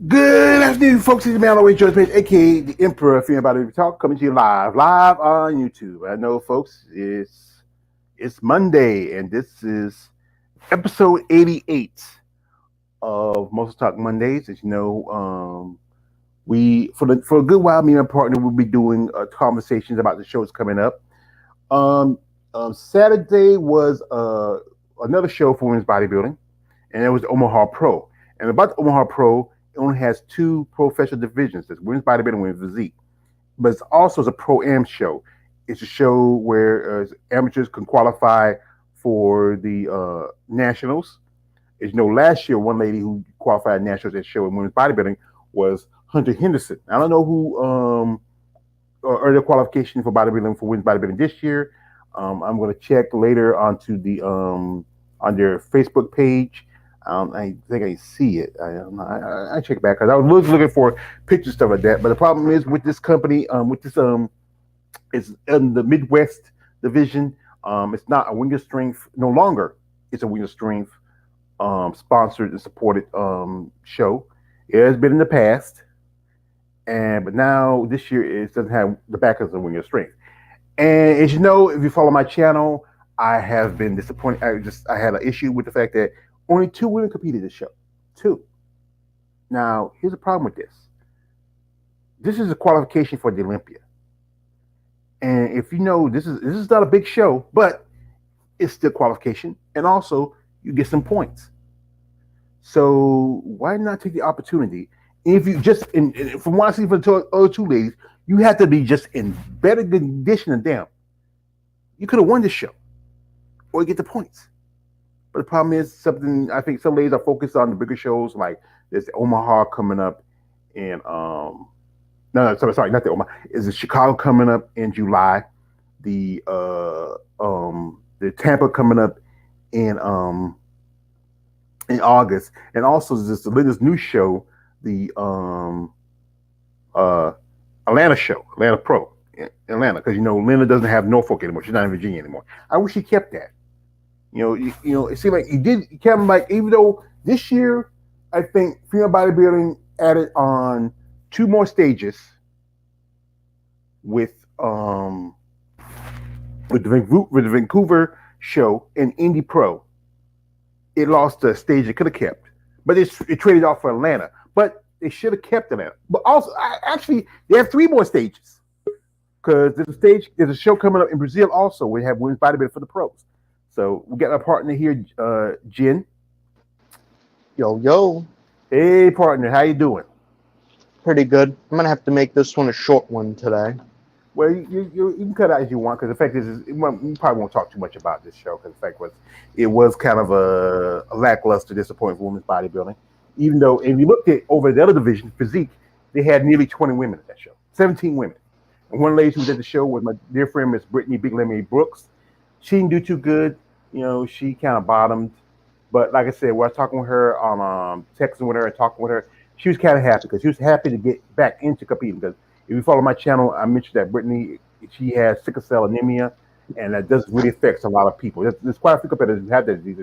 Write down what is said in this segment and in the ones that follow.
Good afternoon, folks. It's man always George Page, aka the Emperor of Female Body Talk, coming to you live on YouTube. I know, folks, it's Monday, and this is episode 88 of MuscleTalk Mondays. As you know, we for a good while, me and my partner will be doing conversations about the shows coming up. Um, Saturday was another show for women's bodybuilding, and it was the Omaha Pro. And about the Omaha Pro, it only has two professional divisions. There's women's bodybuilding and women's physique. But it's also a pro-am show. It's a show where amateurs can qualify for the nationals. As you know, last year, one lady who qualified nationals at show in women's bodybuilding was Hunter Henderson. I don't know who earned the qualification for bodybuilding for women's bodybuilding this year. I'm going to check later onto the on their Facebook page. I think I see it. I check back because I was looking for pictures stuff like that. But the problem is with this company, with this it's in the Midwest division. It's not a Wing of Strength no longer. It's a Wing of Strength sponsored and supported show. It has been in the past, and but now this year it doesn't have the backers of Wing of Strength. And as you know, if you follow my channel, I have been disappointed. I had an issue with the fact that only two women competed this show. Two. Now, here's the problem with this. This is a qualification for the Olympia. And if you know, this is not a big show, but it's still qualification. And also, you get some points. So why not take the opportunity? If you just, from what I see from the other two ladies, you have to be just in better condition than them. You could have won this show, or you get the points. But the problem is something I think some ladies are focused on the bigger shows like there's Omaha coming up in no sorry not the Omaha, is the Chicago coming up in July, the Tampa coming up in August, and also there's the latest new show, the uh Atlanta show, Atlanta Pro in Atlanta, because you know Linda doesn't have Norfolk anymore. She's not in Virginia anymore. I wish she kept that. It seemed like he did. He kept like, even though this year, I think female bodybuilding added on two more stages with with the Vancouver show and Indy Pro. It lost a stage it could have kept, but it traded off for Atlanta. But they should have kept Atlanta. But also, actually, they have three more stages because there's a show coming up in Brazil also. We have women's bodybuilding for the pros. So we got our partner here, Jen. Yo, yo. Hey, partner, how you doing? Pretty good. I'm going to have to make this one a short one today. Well, you can cut out as you want, because the fact is we probably won't talk too much about this show, because the fact was it was kind of a lackluster disappointment for women's bodybuilding. Even though, if you looked at over the other division, physique, they had nearly 20 women at that show, 17 women. And one lady who was at the show was my dear friend, Miss Brittany Big Lemmy Brooks. She didn't do too good. She kind of bottomed. But like I said, when I was talking with her on texting with her and talking with her, she was kind of happy because she was happy to get back into competing. Because if you follow my channel, I mentioned that Brittany, she has sickle cell anemia, and that does really affects a lot of people. There's quite a few competitors who have that disease.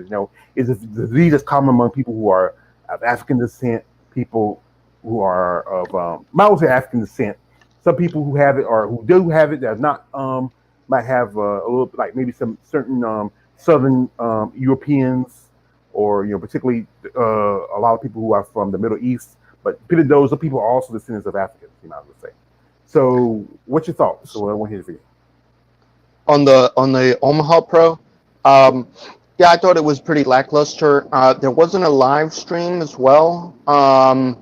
It's a disease that's common among people who are of African descent, people who are of I would say African descent. Some people who have it or who do have it that not might have a little, like maybe some certain Southern Europeans, or particularly a lot of people who are from the Middle East. But those are people are also descendants of Africans, I would say. So, what's your thoughts? So, I want to hear from you. On the Omaha Pro, yeah, I thought it was pretty lackluster. There wasn't a live stream as well, and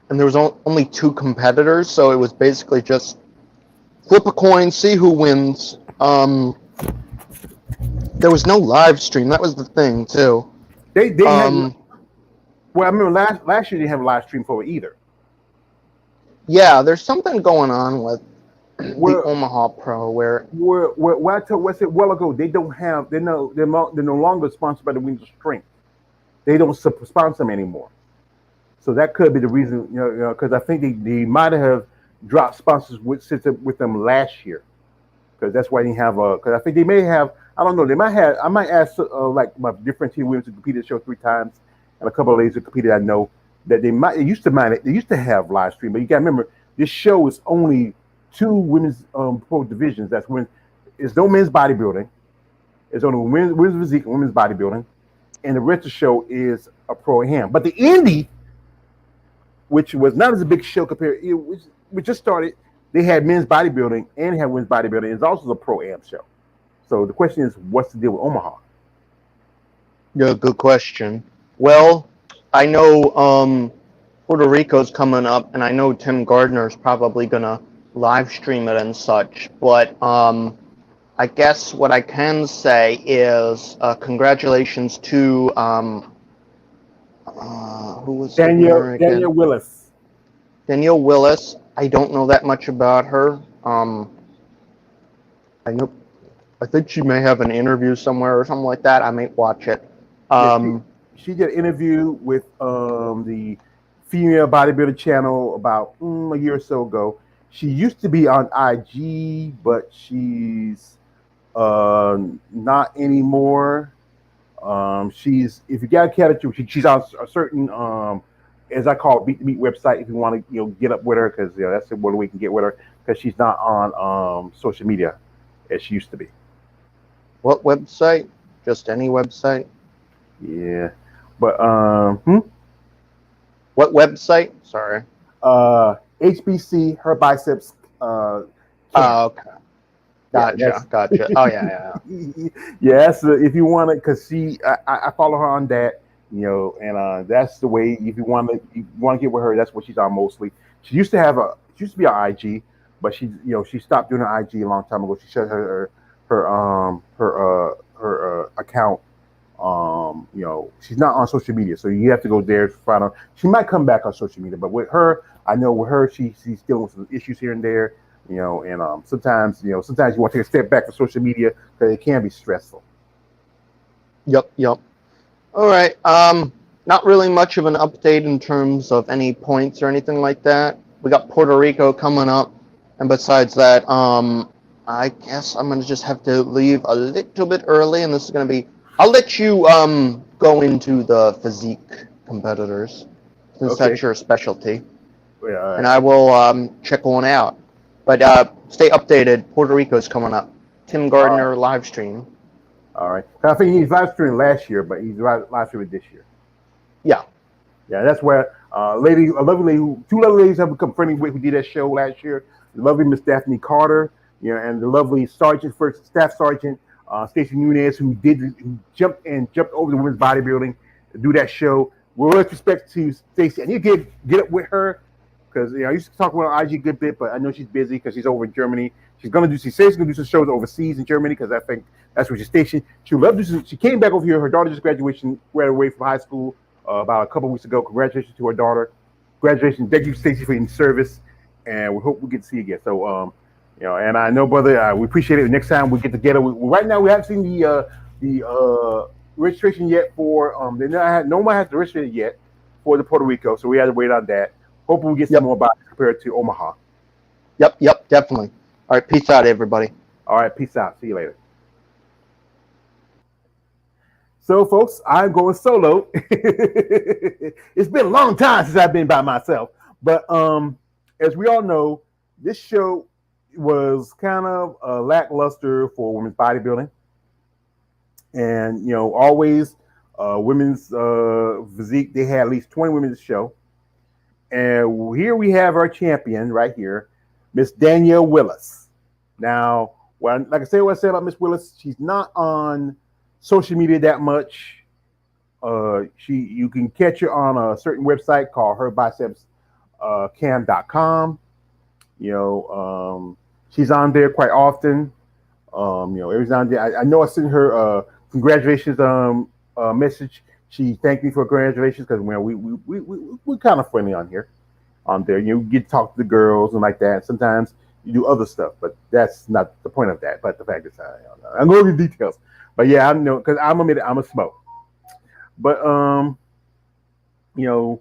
there was only two competitors, so it was basically just flip a coin, see who wins. There was no live stream. That was the thing too. They had. Well, I remember last year they didn't have a live stream for it either. Yeah, there's something going on with the Omaha Pro where I said a while ago, they don't have. They're no longer sponsored by the Wings of Strength. They don't sponsor them anymore. So that could be the reason, because I think they might have dropped sponsors with them last year, because that's why they have because I think they may have. I don't know. They might have. I might ask like my different team women to compete at the show 3 times, and a couple of ladies who competed I know, that they used to have live stream, but you got to remember this show is only two women's pro divisions. That's when it's no men's bodybuilding. It's only women's physique, and women's bodybuilding, and the rest of the show is a pro ham. But the indie, which was not as a big show compared, we just started. They had men's bodybuilding and had women's bodybuilding. It's also a pro am show. So the question is, what's the deal with Omaha? Yeah, good question. Well, I know Puerto Rico's coming up, and I know Tim Gardner's probably gonna live stream it and such. But I guess what I can say is congratulations to who was the winner again? Danielle Willis. Danielle Willis. I don't know that much about her. I think she may have an interview somewhere or something like that. I might watch it. She did an interview with the female bodybuilder channel about a year or so ago. She used to be on IG, but she's not anymore. She's if you got a category, she's on a certain as I call it, Beat the Meat website. If you want to get up with her, because that's the one way we can get with her, because she's not on social media as she used to be. What website? Just any website? Yeah, but What website? Sorry. HBC, her biceps. Oh, okay. Gotcha. Oh, yeah. Yes, if you want it, because I follow her on that, and that's the way. If you want to get with her, that's what she's on mostly. She used to be on IG, but she stopped doing her IG a long time ago. She shut her account. She's not on social media, so you have to go there to find her. She might come back on social media, but with her, I know with her, she's dealing with some issues here and there. And sometimes you want to take a step back from social media because it can be stressful. Yep. All right. Not really much of an update in terms of any points or anything like that. We got Puerto Rico coming up, and besides that, I guess I'm gonna just have to leave a little bit early, and this is gonna be. I'll let you go into the physique competitors since that's your specialty, and I will check one out. But stay updated. Puerto Rico's coming up. Tim Gardner live stream. All right. I think he's live streaming last year, but he's live streaming this year. Yeah. That's where two lovely ladies have become friendly with who did that show last year. The lovely Miss Daphne Carter, and the lovely first staff sergeant Stacey Nunez, who jumped over the women's bodybuilding to do that show. With respect to Stacey, and you get up with her. Because I used to talk about IG a good bit, but I know she's busy because she's over in Germany. She says she's going to do some shows overseas in Germany because I think that's where she's stationed. She loved to. She came back over here. Her daughter just graduated away from high school about a couple of weeks ago. Congratulations to her daughter. Graduation. Thank you, Stacey, for your service, and we hope we get to see you again. So, and I know, brother, we appreciate it. Next time we get together. Right now, we haven't seen the registration yet for no one has registered yet for the Puerto Rico, so we had to wait on that. Hopefully we get some more bodies compared to Omaha. Yep, definitely. All right, peace out, everybody. All right, peace out. See you later. So, folks, I'm going solo. It's been a long time since I've been by myself. But as we all know, this show was kind of lackluster for women's bodybuilding. And, always women's physique, they had at least 20 women to show. And here we have our champion right here, Miss Danielle Willis. Now, like I said, what I said about Miss Willis, she's not on social media that much. You can catch her on a certain website called herbicepscam.com. She's on there quite often. Every now and then, I know I sent her congratulations message. She thanked me for congratulations because we're kind of friendly on there. You get to talk to the girls and like that. Sometimes you do other stuff, but that's not the point of that. But the fact is, I'm going to the details. But yeah, I know because I'm a smoke. But the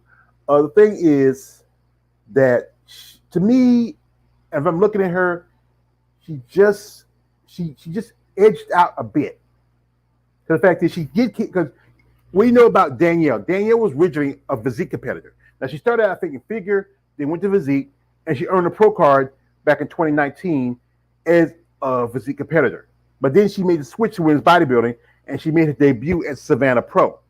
thing is that to me, if I'm looking at her, she just edged out a bit. The fact is, she did because What do you know about Danielle? Danielle was originally a physique competitor. Now she started out thinking figure, then went to physique, and she earned a pro card back in 2019 as a physique competitor. But then she made the switch to women's bodybuilding, and she made her debut at Savannah Pro.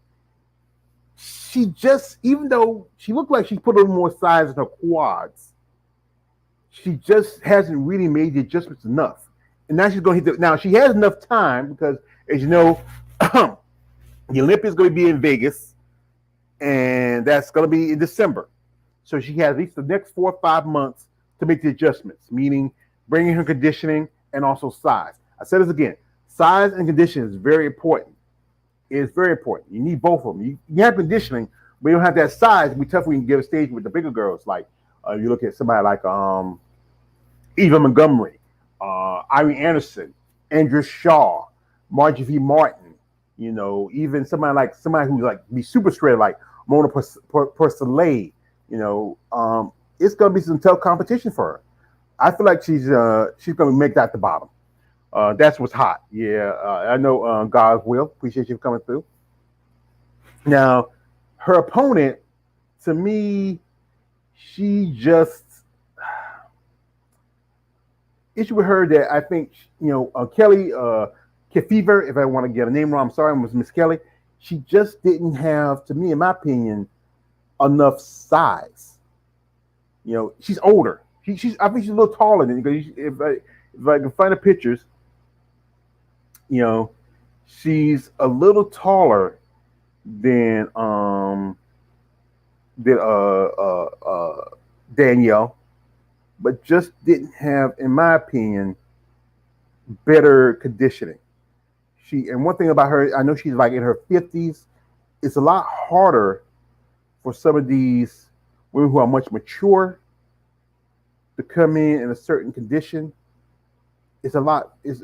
She just, even though she looked like she put a little more size in her quads, she just hasn't really made the adjustments enough. And now she's going to hit the, now she has enough time because, as you know, the Olympics is going to be in Vegas, and that's going to be in December. So she has at least the next 4 or 5 months to make the adjustments, meaning bringing her conditioning and also size. I said this again: size and conditioning is very important. It's very important. You need both of them. You have conditioning, but you don't have that size. It'd be tough when you get a stage with the bigger girls. Like you look at somebody like Eva Montgomery, Irene Anderson, Andrea Shaw, Margie V. Martin. You know, even somebody who's like be super shredded like Mona Porcelay. You know, it's gonna be some tough competition for her. I feel like she's gonna make that the bottom. That's what's hot. Yeah, I know. God's will. Appreciate you coming through. Now, her opponent, to me, she just issue with her that I think Kelly Kefever, if I want to get a name wrong, I'm sorry, was Miss Kelly. She just didn't have, to me, in my opinion, enough size. You know, she's older. She's I think she's a little taller than because if I can find the pictures, you know, she's a little taller than than Danielle, but just didn't have, in my opinion, better conditioning. And one thing about her, I know she's like in her 50s. It's a lot harder for some of these women who are much mature to come in a certain condition. It's a lot. It's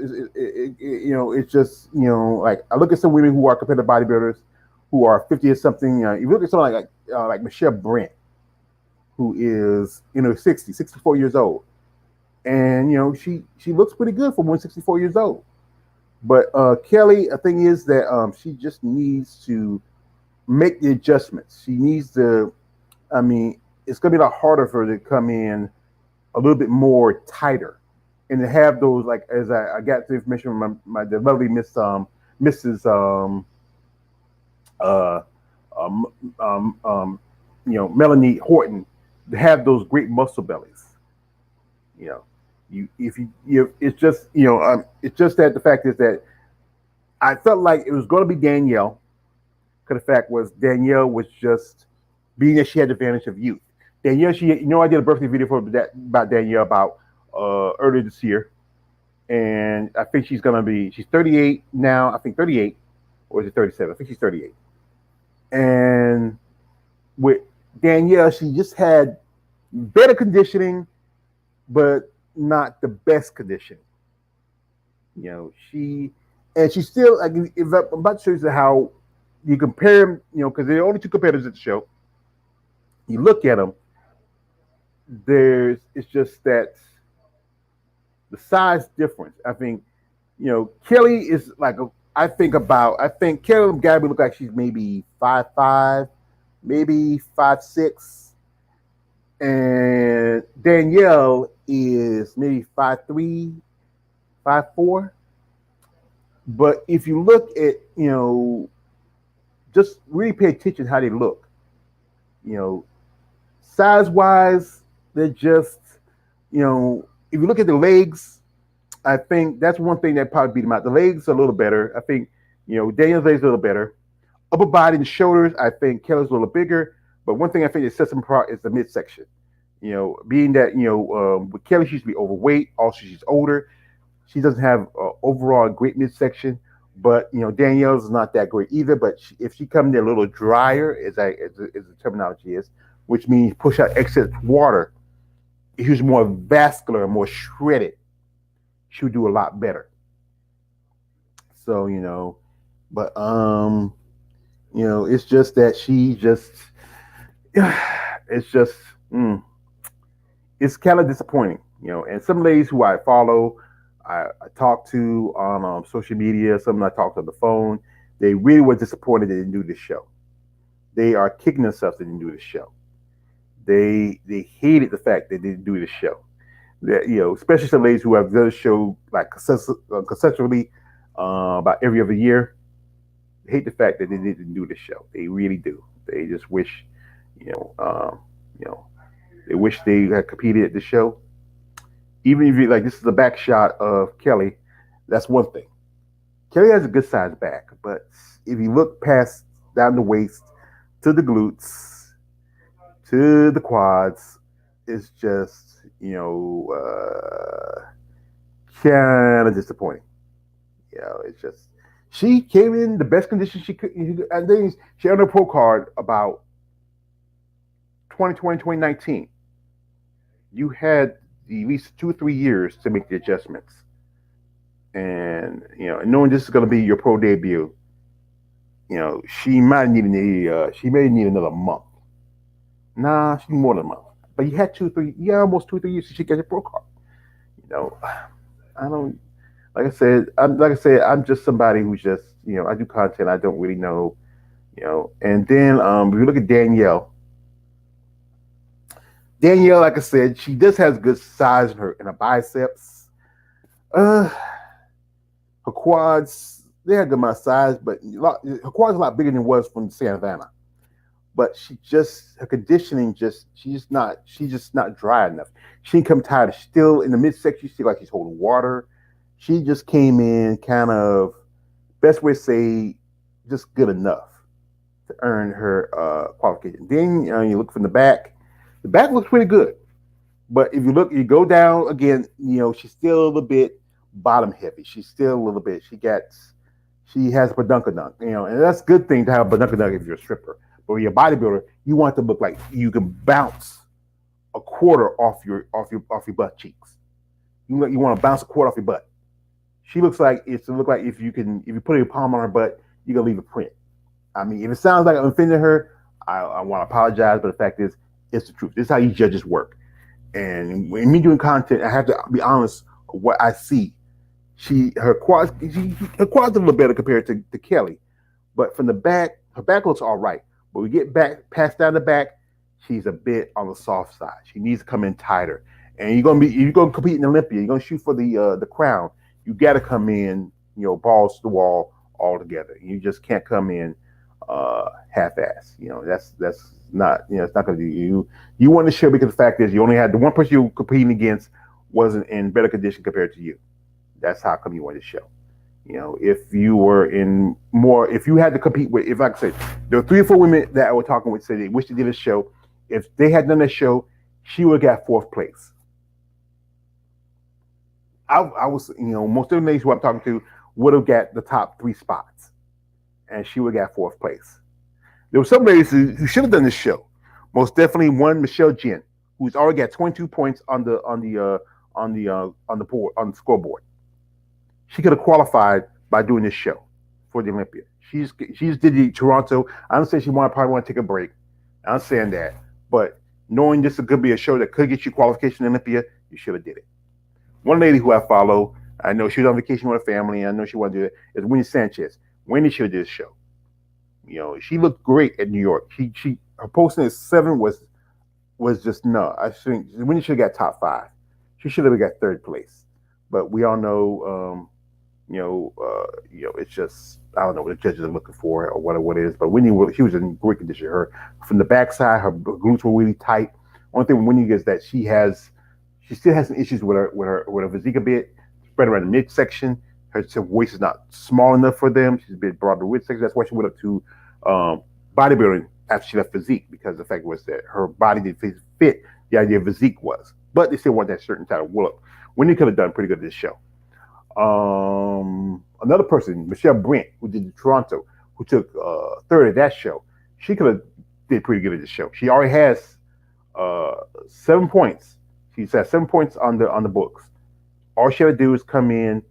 just like I look at some women who are competitive bodybuilders who are 50 or something. You look at someone like Michelle Brent, who is 60, 64 years old, and she looks pretty good for 164 years old. But Kelly, the thing is that she just needs to make the adjustments. She needs to. I mean, it's going to be a lot harder for her to come in a little bit more tighter, and to have those, like, as I got the information from the lovely Mrs. Uh, um, Melanie Horton, to have those great muscle bellies. You know, it's just that the fact is that I felt like it was going to be Danielle. Because the fact was Danielle was just being that she had the advantage of youth. Danielle, I did a birthday video for that about Danielle about earlier this year, and I think she's 38 now. I think 38, or is it 37? I think she's 38. And with Danielle, she just had better conditioning, but not the best conditioning. She still, like, if I'm about to show you how you compare them, because there are only two competitors at the show. You look at them, it's just that the size difference. I think, Kelly is I think Kelly Gabby look like she's maybe 5'5", maybe 5'6", and Danielle is maybe 5'3", 5'4". But if you look at, just really pay attention to how they look. Size wise, they're just, if you look at the legs, I think that's one thing that probably beat them out. The legs are a little better. I think, Daniel's legs are a little better. Upper body and shoulders, I think Kelly's a little bigger. But one thing I think that sets them apart is the midsection. Being that, with Kelly, she used to be overweight. Also, she's older. She doesn't have overall a great midsection. But, Danielle's is not that great either. But if she comes in a little drier, as the terminology is, which means push out excess water, if she's more vascular and more shredded, she'll do a lot better. So, but it's just that she just, it's just, it's kind of disappointing. And some ladies who I follow, I talk to on social media, some I talk to on the phone, They really were disappointed they didn't do this show. They are kicking themselves they didn't do this show. They hated the fact they didn't do this show. That especially some ladies who have done the show like consecutively about every other year, hate the fact that they didn't do this show. They really do. They just wish, you know, um, you know, they wish they had competed at the show. Even if you like, this is a back shot of Kelly. That's one thing. Kelly has a good sized back, but if you look past down the waist to the glutes to the quads, it's just kind of disappointing. It's just she came in the best condition she could, and then she earned a pro card about 2020, 2019. You had at least 2 or 3 years to make the adjustments, and knowing this is going to be your pro debut, she may need another month. Nah, she need more than a month. But you had 2, 3, yeah, almost 2, 3 years to she get a pro card. You know, I don't. I'm just somebody who's just I do content. I don't really know. And then if you look at Danielle, like I said, she does has good size in her biceps. Uh, her quads, they had good amount of size, but her quads are a lot bigger than it was from Savannah. But her conditioning she's just not dry enough. She didn't come tired. She's still in the midsection. She feel like she's holding water. She just came in kind of best way to say just good enough to earn her qualification. Then you look from the back. The back looks pretty good, but if you go down again, she's still a little bit bottom heavy. She's still a little bit. She has badunkadunk, and that's a good thing to have badunkadunk if you're a stripper. But when you're a bodybuilder, you want to look like you can bounce a quarter off your butt cheeks. You want to bounce a quarter off your butt. She looks like if you put your palm on her butt, you're gonna leave a print. I mean, if it sounds like I'm offending her, I want to apologize. But the fact is, it's the truth. This is how you judges work. And when me doing content, I have to be honest with what I see. Her quads are a little better compared to Kelly, but from the back, her back looks all right. But we get back past down the back, she's a bit on the soft side. She needs to come in tighter. And you're gonna compete in Olympia. You're gonna shoot for the crown. You got to come in, balls to the wall all together. You just can't come in half-ass. That's not it's not going to do you. You won the show because the fact is you only had the one person you were competing against wasn't in better condition compared to you. That's how come you won the show. If you were in more, if you had to compete with, if like I said, there were 3 or 4 women that I was talking with said they wish they did a show. If they had done a show, she would have got 4th place. I was, most of the ladies who I'm talking to would have got the top 3 spots, and she would have got 4th place. There were some ladies who should have done this show. Most definitely one, Michelle Jen, who's already got 22 points on the scoreboard. She could have qualified by doing this show for the Olympia. She's did the Toronto. I understand probably want to take a break. I understand that, but knowing this could be a show that could get you qualification in Olympia, you should have did it. One lady who I follow, I know she was on vacation with her family. I know she wanted to do it. Is Winnie Sanchez. Winnie should have did this show. She looked great at New York. Her posting at 7 was just no. I think Winnie should have got top 5. She should have got 3rd place. But we all know, it's just I don't know what the judges are looking for or what it is. But Winnie, she was in great condition. Her from the backside, her glutes were really tight. Only thing with Winnie is that she still has some issues with her physique a bit, spread around the midsection. Her waist is not small enough for them. She's a bit broad in the midsection. That's why she went up to bodybuilding after she left physique, because the fact was that her body didn't fit the idea of physique was. But they still want that certain type of look. Winnie could have done pretty good at this show. Another person, Michelle Brent, who did the Toronto, who took 3rd at that show, she could have did pretty good at this show. She already has 7 points. She's at 7 points on the books. All she had to do is come in.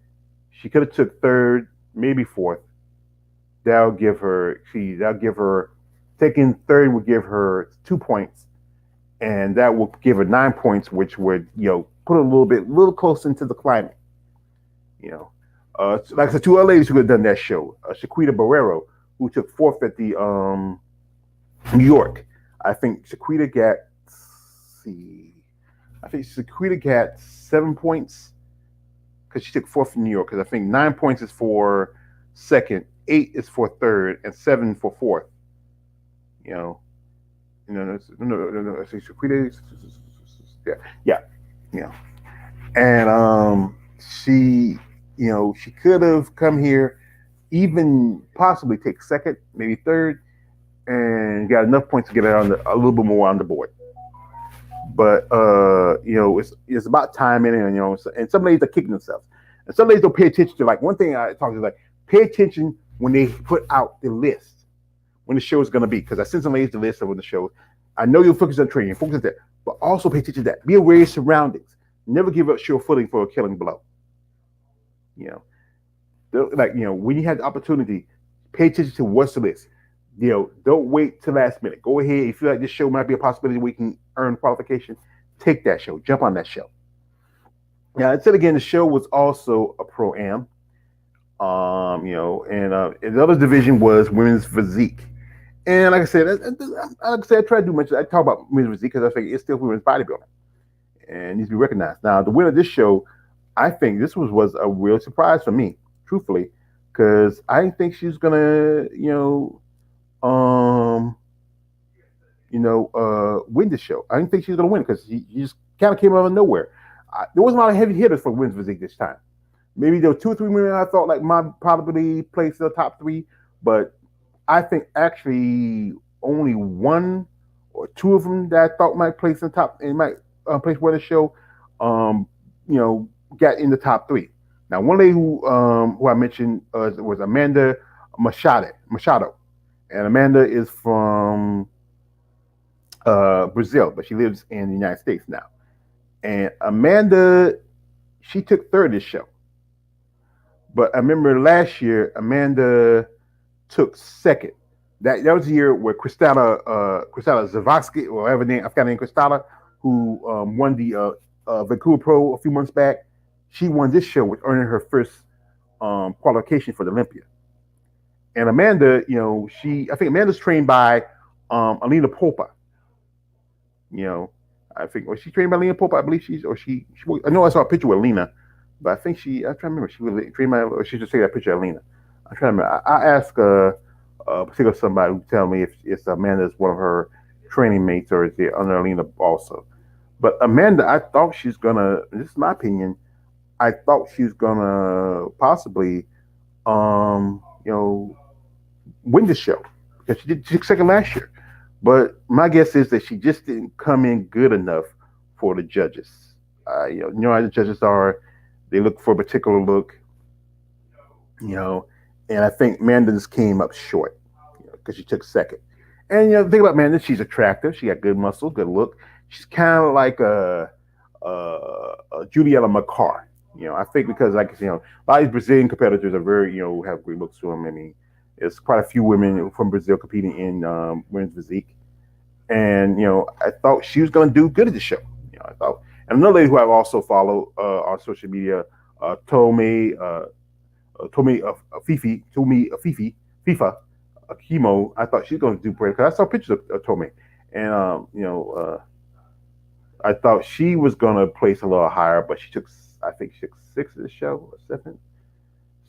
She could have took 3rd, maybe 4th. That'll give her taking 3rd would give her 2 points, and that will give her 9 points, which would put a little close into the climate. Like I said, two other ladies who could have done that show. Shaquita Barrero, who took fourth at the New York. I think Shaquita got, see, I think Shaquita got 7 points because she took fourth in New York. Because I think 9 points is for second, 8 is for third, and 7 for fourth. You know, no. I think Shaquita, yeah, yeah, yeah. And she, she could have come here, even possibly take second, maybe third, and got enough points to get it on a little bit more on the board. But it's about timing, and and some ladies are kicking themselves, and some ladies don't pay attention to, like, one thing I talk to is, like, pay attention when they put out the list when the show is going to be, because I send some ladies the list of when the show. I know you'll focus on training, focus on that, but also pay attention to that. Be aware of your surroundings. Never give up sure footing for a killing blow. You like, when you have the opportunity, pay attention to what's the list. Don't wait till last minute. Go ahead. If you feel like this show might be a possibility we can earn qualification, take that show. Jump on that show. Now, I said again, the show was also a pro am. And the other division was women's physique. And like I said, I try to do much. I talk about women's physique because I think it's still women's bodybuilding and needs to be recognized. Now, the winner of this show, I think this was a real surprise for me, truthfully, because I didn't think she was gonna, um, win the show. I didn't think she was gonna win because she just kind of came out of nowhere. There wasn't a lot of heavy hitters for women's physique this time. Maybe there were two or three women I thought like might probably place in the top three, but I think actually only one or two of them that I thought might place in the top and might place where the show, um, got in the top three. Now, one lady who I mentioned was Amanda Machado, and Amanda is from Brazil, but she lives in the United States now. And Amanda, she took third this show. But I remember last year, Amanda took second. That was the year where Kristala Zavatsky, or whatever name, I forgot her name, Kristala, who won the Vancouver Pro a few months back. She won this show, with earning her first qualification for the Olympia. And Amanda, I think Amanda's trained by Alina Popa. I think, was she trained by Alina Popa? I believe I know I saw a picture with Alina, but I think I'm trying to remember, she was trained by, or she just take that picture of Alina. I'm trying to remember. I asked particular somebody who tell me if it's Amanda's one of her training mates or is it under Alina also. But Amanda, I thought she's gonna. This is my opinion. I thought she was gonna possibly, um, you know, win the show because she took second last year. But my guess is that she just didn't come in good enough for the judges. How the judges are. They look for a particular look, you know, and I think Amanda just came up short because she took second. And the thing about Amanda, she's attractive. She got good muscle, good look. She's kind of like a Juliana McCarr. I think because, like, a lot of these Brazilian competitors are very, have great looks to them. I mean, there's quite a few women from Brazil competing in women's physique, and I thought she was going to do good at the show. I thought, and another lady who I've also followed on social media, Fifi, FIFA, Chemo. I thought she was going to do great because I saw pictures of Tome, and I thought she was going to place a little higher, but I think she took sixth of the show or seventh.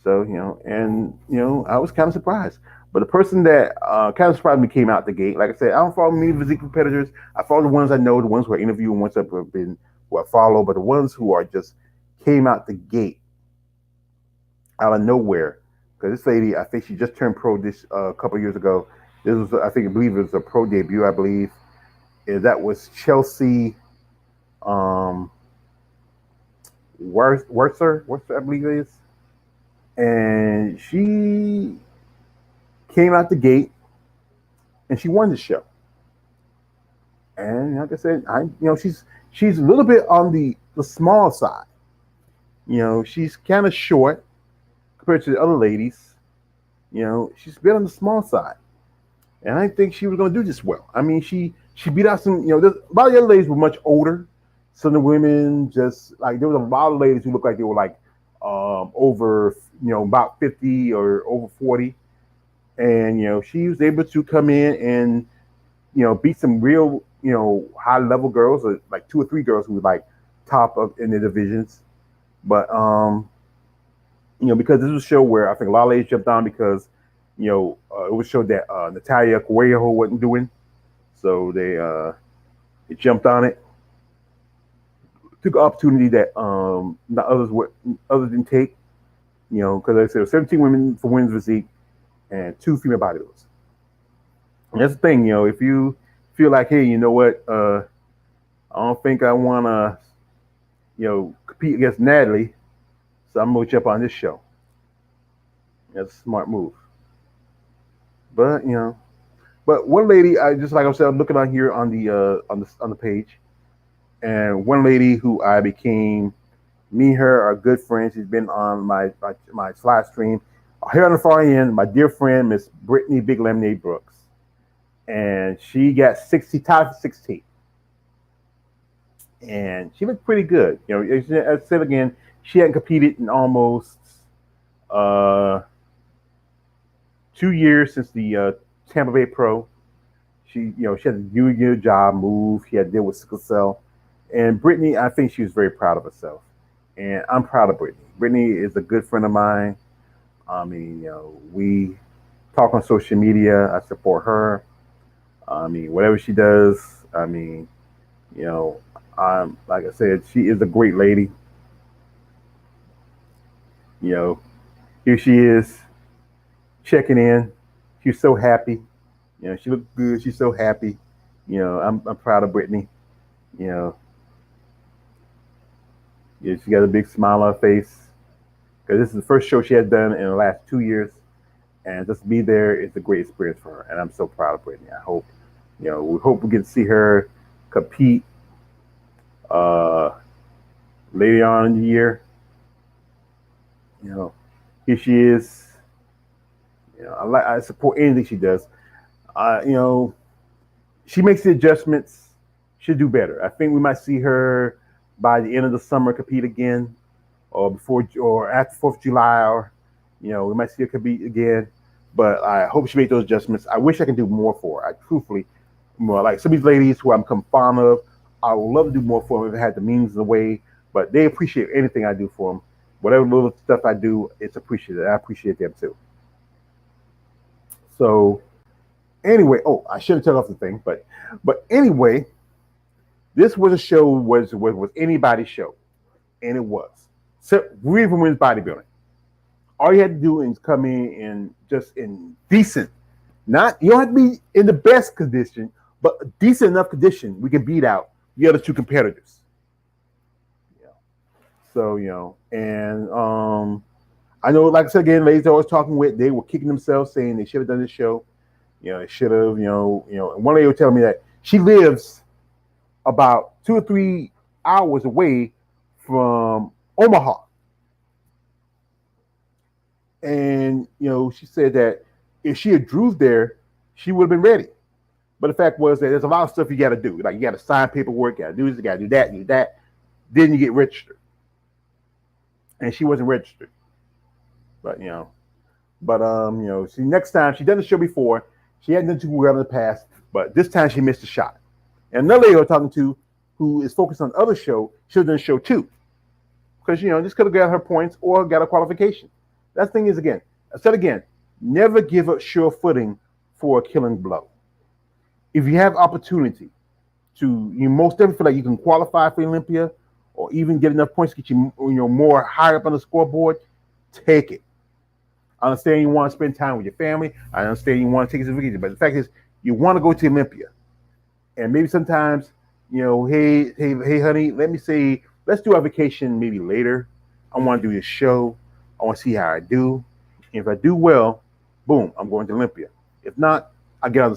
So I was kind of surprised. But the person that kind of surprised me came out the gate. Like I said, I don't follow many physique competitors. I follow the ones I know, the ones who I interview, and ones that have been who I follow. But the ones who are just came out the gate out of nowhere. Because this lady, I think she just turned pro this a couple of years ago. This was, I believe it was a pro debut. I believe that was Chelsea Werther, I believe it is. And she came out the gate and she won the show. And like I said, she's a little bit on the small side. She's kind of short compared to the other ladies. She's a bit on the small side. And I think she was going to do this well. I mean, she beat out some, a lot of the other ladies were much older. Some of the women just, like, there was a lot of ladies who looked like they were like over, about 50 or over 40, and she was able to come in and beat some real high level girls, or like two or three girls who were like top of in the divisions. But because this was a show where I think a lot of ladies jumped on because it was showed that Natalia Correjo wasn't doing, so they jumped on it, took an opportunity that not others didn't take. Because like I said, there were 17 women for women's physique and two female bodybuilders. And that's the thing, if you feel like, hey, you know what, I don't think I want to, compete against Natalie, so I'm gonna jump on this show. That's a smart move. But but one lady, I just like I said, I'm looking on here on the page, and one lady who I became, me and her are good friends. She's been on my live stream. Here on the far end, my dear friend Miss Brittany Big Lemonade Brooks, and she got 60 times 16, and she looked pretty good. As I said again, she hadn't competed in almost uh, 2 years since the Tampa Bay Pro. She had to do a good job, move. She had to deal with sickle cell, and Brittany, I think she was very proud of herself, and I'm proud of Brittany. Brittany is a good friend of mine. I mean, we talk on social media. I support her. I mean, whatever she does. I mean, you know, like I said, she is a great lady. You know, here she is checking in. She's so happy. She looked good. She's so happy. I'm proud of Brittany. You know, yeah, she got a big smile on her face because this is the first show she has done in the last 2 years, and just to be there is a great experience for her. And I'm so proud of Brittany. I hope, we hope we get to see her compete uh, later on in the year. You know, here she is. I support anything she does. Uh, you know, she makes the adjustments. She'll do better. I think we might see her by the end of the summer compete again, or before or after Fourth of July, or we might see her compete again. But I hope she made those adjustments. I wish I could do more for her. I truthfully, more like some of these ladies who I'm become fond of, I would love to do more for them if I had the means of the way. But they appreciate anything I do for them. Whatever little stuff I do, it's appreciated. I appreciate them too. So anyway, oh, I should have turned off the thing, but anyway, this was a show was anybody's show, and it was. So we from women's bodybuilding. All you had to do is come in and just in decent, not you don't have to be in the best condition, but decent enough condition we can beat out the other two competitors. Yeah. So and I know, like I said again, ladies I was talking with, they were kicking themselves, saying they should have done this show. They should have, And one lady was telling me that she lives about 2 or 3 hours away from Omaha, and she said that if she had drove there, she would have been ready. But the fact was that there's a lot of stuff you got to do. Like you got to sign paperwork, you got to do this, you got to do that. Then you get registered, and she wasn't registered. But she next time she done the show before. She hadn't done too well in the past, but this time she missed a shot. And another lady I was talking to, who is focused on the other show, should have done show two, because this could have got her points or got a qualification. That thing is again, I said again, never give up sure footing for a killing blow. If you have opportunity to, you most definitely feel like you can qualify for Olympia, or even get enough points to get you, more higher up on the scoreboard, take it. I understand you want to spend time with your family. I understand you want to take some vacation, but the fact is, you want to go to Olympia, and maybe sometimes, hey, honey, let's do our vacation maybe later. I want to do this show. I want to see how I do. And if I do well, boom, I'm going to Olympia. If not, I get on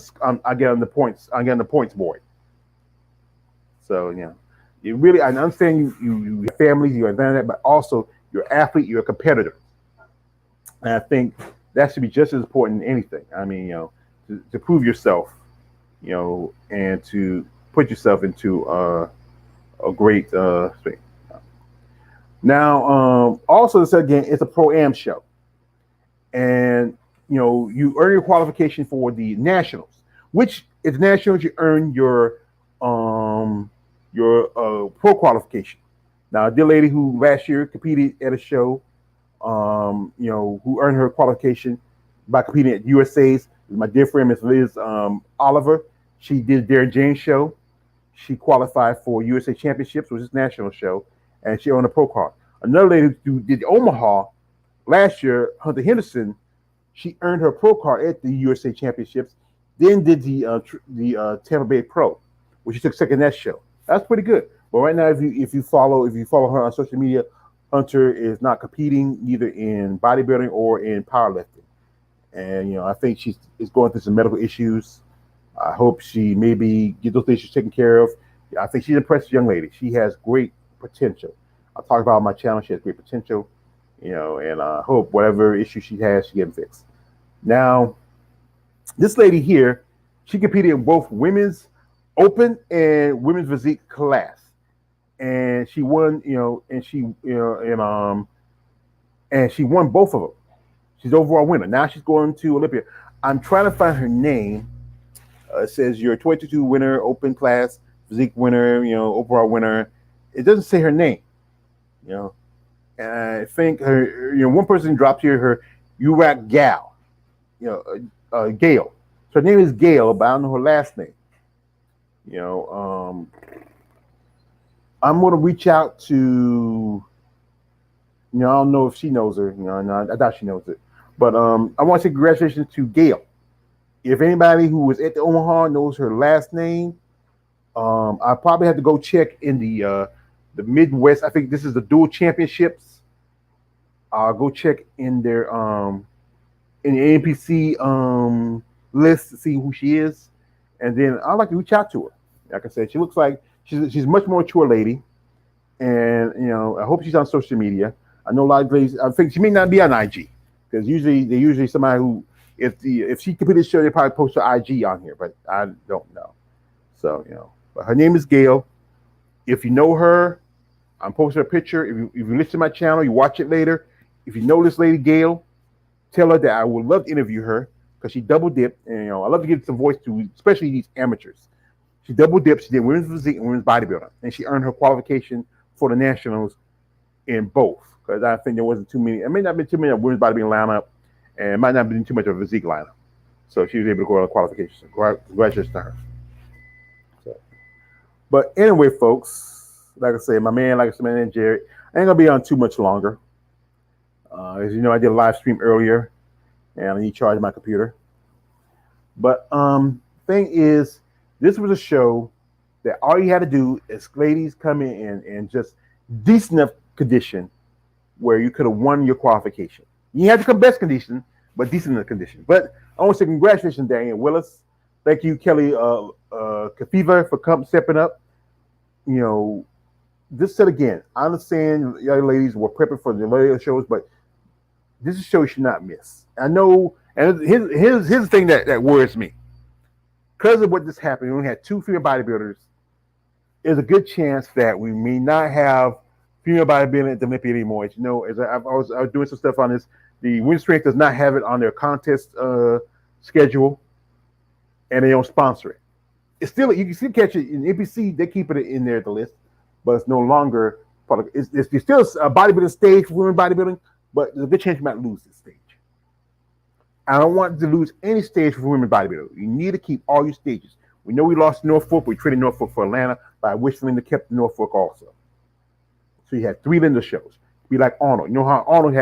the points. I get on the points board. So you really, I understand you have families, you understand that, but also you're an athlete, you're a competitor. And I think that should be just as important than anything. I mean, to prove yourself, and to put yourself into a great thing. Now, also, this again, it's a pro-am show. and you earn your qualification for the nationals, which is nationals you earn your pro qualification. Now, a dear lady who last year competed at a show, who earned her qualification by competing at USA's, my dear friend Miss Liz Oliver. She did their James show. She qualified for USA Championships, which is national show, and she earned a pro card. Another lady who did Omaha last year, Hunter Henderson, she earned her pro card at the USA Championships, then did the Tampa Bay Pro, which she took second in that show. That's pretty good. But right now, if you follow her on social media, Hunter is not competing either in bodybuilding or in powerlifting, and I think she's is going through some medical issues. I hope she maybe get those issues taken care of. I think she's an impressive young lady. She has great potential. I talk about on my channel. She has great potential, and I hope whatever issue she has, she gets fixed. Now, this lady here, she competed in both women's open and women's physique class, and she won. And she won both of them. She's overall winner. Now she's going to Olympia. I'm trying to find her name. It says you're a 22 winner, open class, physique winner, overall winner. It doesn't say her name, you know. And I think her, one person dropped here, her URAC gal, Gail. So her name is Gail, but I don't know her last name. You know, I'm going to reach out to, I don't know if she knows her. I doubt she knows it. But I want to say congratulations to Gail. If anybody who was at the Omaha knows her last name, I probably have to go check in the Midwest. I think this is the dual championships. I'll go check in the NPC list to see who she is, and then I'd like to reach out to her. Like I said, she looks like she's a much more mature lady, and I hope she's on social media. I know a lot of ladies. I think she may not be on IG because usually somebody who if she competed show, they probably post her IG on here, but I don't know. So but her name is Gail. If you know her, I'm posting a picture. If you listen to my channel, you watch it later. If you know this lady Gail, tell her that I would love to interview her because she double dipped, and I love to give some voice to especially these amateurs. She double dipped. She did women's physique and women's bodybuilding, and she earned her qualification for the nationals in both. Because I think there wasn't too many. It may not have been too many of women's bodybuilding lineup, and it might not have been too much of a physique lineup. So she was able to go on qualifications. So congratulations to her. So, but anyway, folks, like I said, my man Jared, I ain't gonna be on too much longer. As you know, I did a live stream earlier, and I need to charge my computer. But thing is, this was a show that all you had to do is ladies come in just decent enough condition where you could have won your qualification. You had to come best condition, but decent enough condition. But I want to say congratulations, Daniel Willis. Thank you, Kelly Kafiva, for stepping up. This said again, I understand young ladies were prepping for the later shows, but this is a show you should not miss. I know, and here's the thing that worries me. Because of what just happened, we only had two female bodybuilders. There's a good chance that we may not have female bodybuilding at the Olympia anymore. As you know, I was doing some stuff on this. The Women's Strength does not have it on their contest schedule, and they don't sponsor it. It's still, you can still catch it in NPC. They keep it in there at the list, but it's no longer part of. It's still a bodybuilding stage for women bodybuilding, but there's a good chance you might lose this stage. I don't want to lose any stage for women bodybuilding. You need to keep all your stages. We know we lost Norfolk. We traded Norfolk for Atlanta, but I wish Linda kept Norfolk also. So you had 3 Linda shows. Be like Arnold. You know how Arnold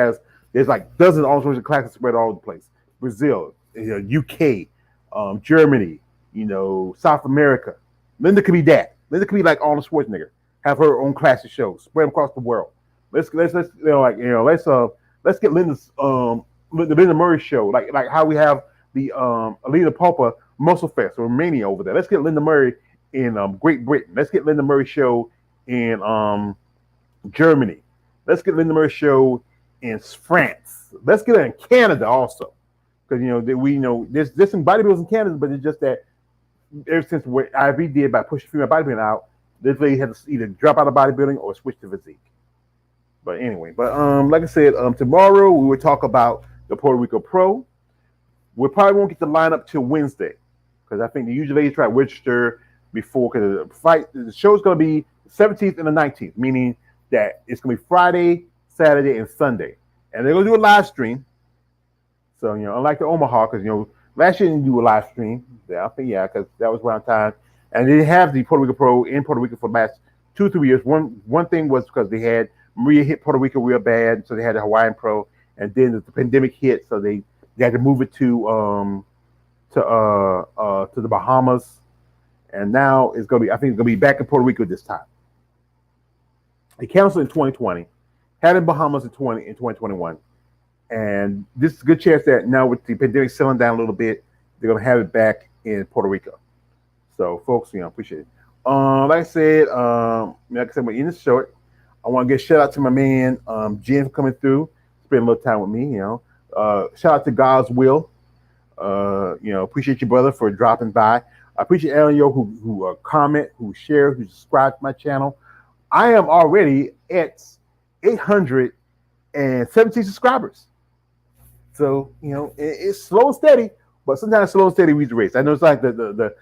there's like dozens of all sorts of classes spread all over the place. Brazil, UK, Germany, South America. Linda could be that. Linda could be like Arnold Schwarzenegger. Have her own classic shows, spread them across the world. Let's get Linda's the Linda Murray show, like how we have the Alina Popa Muscle Fest or Romania over there. Let's get Linda Murray in Great Britain. Let's get Linda Murray show in Germany. Let's get Linda Murray show in France. Let's get it in Canada also, because we know there's some bodybuilders in Canada, but it's just that ever since what IV did by pushing female bodybuilding out, this lady had to either drop out of bodybuilding or switch to physique. But anyway, like I said, tomorrow we will talk about the Puerto Rico Pro. We probably won't get the lineup till Wednesday because I think the usually try to register before because the show's going to be the 17th and the 19th, meaning that it's going to be Friday, Saturday, and Sunday, and they're going to do a live stream. So unlike the Omaha, because last year they didn't do a live stream. Yeah, I think because that was around time, and they have the Puerto Rico Pro in Puerto Rico for the last 2-3 years. One thing was because they had Maria hit Puerto Rico real bad, so they had the Hawaiian Pro, and then the pandemic hit, so they had to move it to the Bahamas, and now it's gonna be. I think it's gonna be back in Puerto Rico this time. They canceled in 2020, had in Bahamas in 2021, and this is a good chance that now with the pandemic settling down a little bit, they're gonna have it back in Puerto Rico. So, folks, appreciate it. Like I said, we're in the short. I want to give a shout out to my man Jen for coming through, spending a little time with me. Shout out to God's Will. Appreciate you, brother, for dropping by. I appreciate Elio who comment, who share, who subscribe to my channel. I am already at 817 subscribers. So it's slow and steady, but sometimes slow and steady wins the race. I know it's like the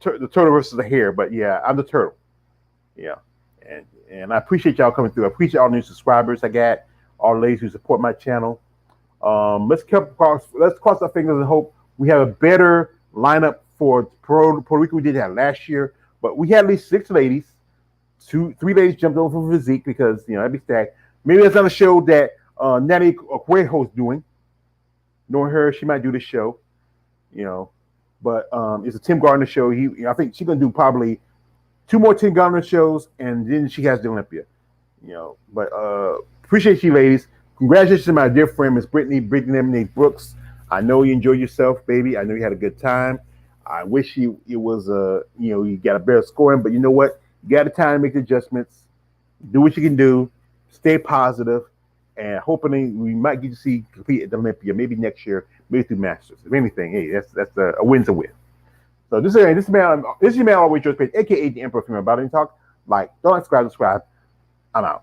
turtle versus the hare, but yeah, I'm the turtle. Yeah, and I appreciate y'all coming through. I appreciate all the new subscribers I got, all the ladies who support my channel. Let's cross our fingers and hope we have a better lineup for Puerto Rico. We did that last year, but we had at least 6 ladies. 3 ladies jumped over for physique because that'd be stacked. Maybe there's another show that Natalie Cuejo's doing. Knowing her, she might do the show. But it's a Tim Gardner show. I think she's gonna do probably 2 more Tim Gardner shows, and then she has the Olympia. But appreciate you, ladies. Congratulations to my dear friend, Miss Brittany Lemonade Brooks. I know you enjoyed yourself, baby. I know you had a good time. I wish it was you got a better scoring, but you know what? You got the time to make the adjustments. Do what you can do. Stay positive, and hopefully we might get to see compete at the Olympia maybe next year, maybe through Masters. If anything, hey, that's a win's a win. So this is your man always George Page, aka the Emperor Female Body Talk. Don't subscribe. I'm out.